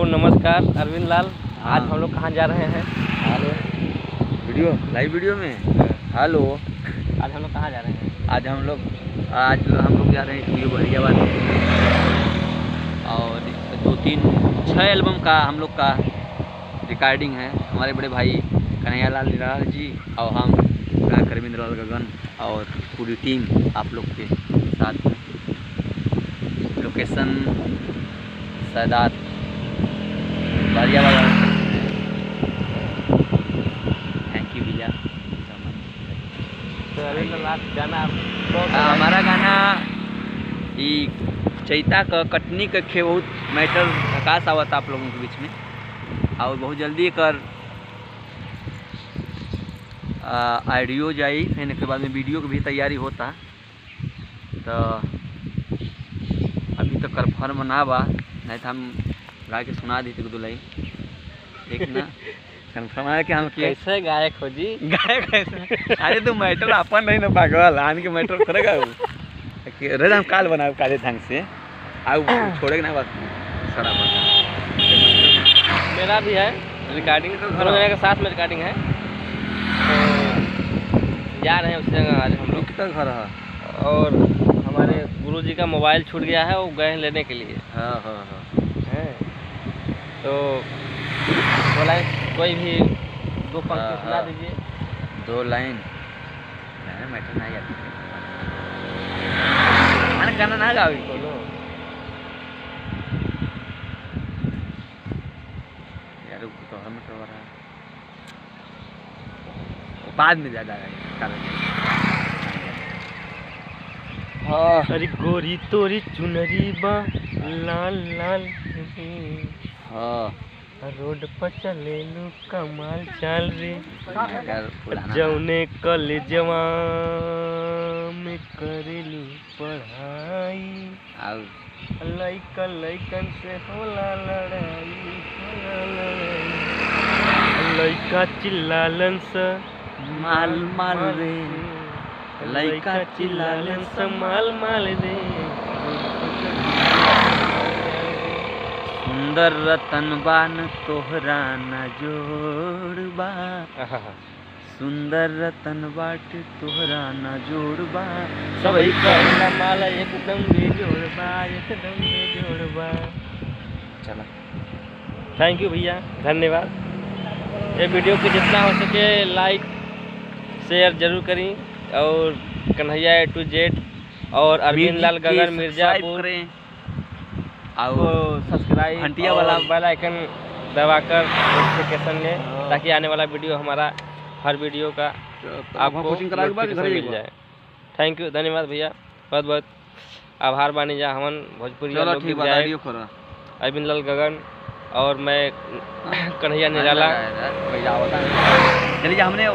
नमस्कार अरविंद लाल। आज हम लोग कहाँ जा रहे हैं? हेलो, वीडियो लाइव वीडियो में। हेलो, आज हम लोग कहाँ जा रहे हैं? आज हम लोग जा रहे हैं बहरियाबाद और 6 एल्बम का हम लोग का रिकॉर्डिंग है। हमारे बड़े भाई कन्हैया लाल निराला जी और हम अरविंद लाल गगन और पूरी टीम आप लोग के साथ में। लोकेशन सैदात बहरियाबाद। थैंक यू भैया। तो अरविंद लाल गाना हमारा गाना ई चैता का कटनी के खे बहुत मैटर प्रकाश आवता आप लोगों के बीच में और बहुत जल्दी कर ऑडियो जाई। फिर के बाद में वीडियो की भी तैयारी होता। तो अभी तो कन्फर्म ना बा, नहीं तो हम गा के सुना देते दुलाई। एक ना कन्फर्म है कि हम कैसे गायक हो जी? गायक कैसे? अरे तू मैटर अपन नहीं ना पागल आन के मैटर करेगा रे। हम काल बनाओ काले ढंग से आओ छोड़ेगा ना बात सारा बात। मेरा भी है रिकॉर्डिंग, दोनों जगह के साथ में रिकॉर्डिंग है। तो जा रहे हैं उस जगह आज हम लोग। कितना घर है? और हमारे गुरुजी का मोबाइल छूट गया है, वो गए हैं लेने के लिए। हाँ हाँ हाँ है तो बोला कोई भी दो पंक्ति सुना दीजिए। 2 लाइन मैटर नहीं आती गाना ना गाओ बोलो यार तो हम तो रहा बाद में ज़्यादा अरे गोरी तोरी चुनरी बा लाल लाल, हाँ रोड पर चले लू कमाल चाल रे, पुराना जौने कॉलेजवा में करेलू पढ़ाई, लइकन लइकन से होला लड़ाई, लइका चिल्लालन स माल माल रे, लइका चिल्लालन स माल माल रे। सुंदर रतन बान तोहरा न जोड़बा, सुंदर रतन बाट तोहरा न जोड़बा, सबई कहला माला एकदम बेजोड़बा, एकदम बेजोड़बा। चला थैंक यू भैया, धन्यवाद। ये वीडियो को जितना हो सके लाइक शेयर जरूर करें और कन्हैया A to Z और अरविंद लाल गगन मिर्जापुर और सब्सक्राइब घंटिया वाला बेल आइकन दबाकर नोटिफिकेशन लें ताकि आने वाला वीडियो हमारा हर वीडियो का आपको नोटिफिकेशन मिल जाए। थैंक यू, धन्यवाद भैया, बहुत बहुत आभार बानी जा हमन भोजपुरी अरविंद लाल गगन और मैं कन्हैया निराला। चलिए हमने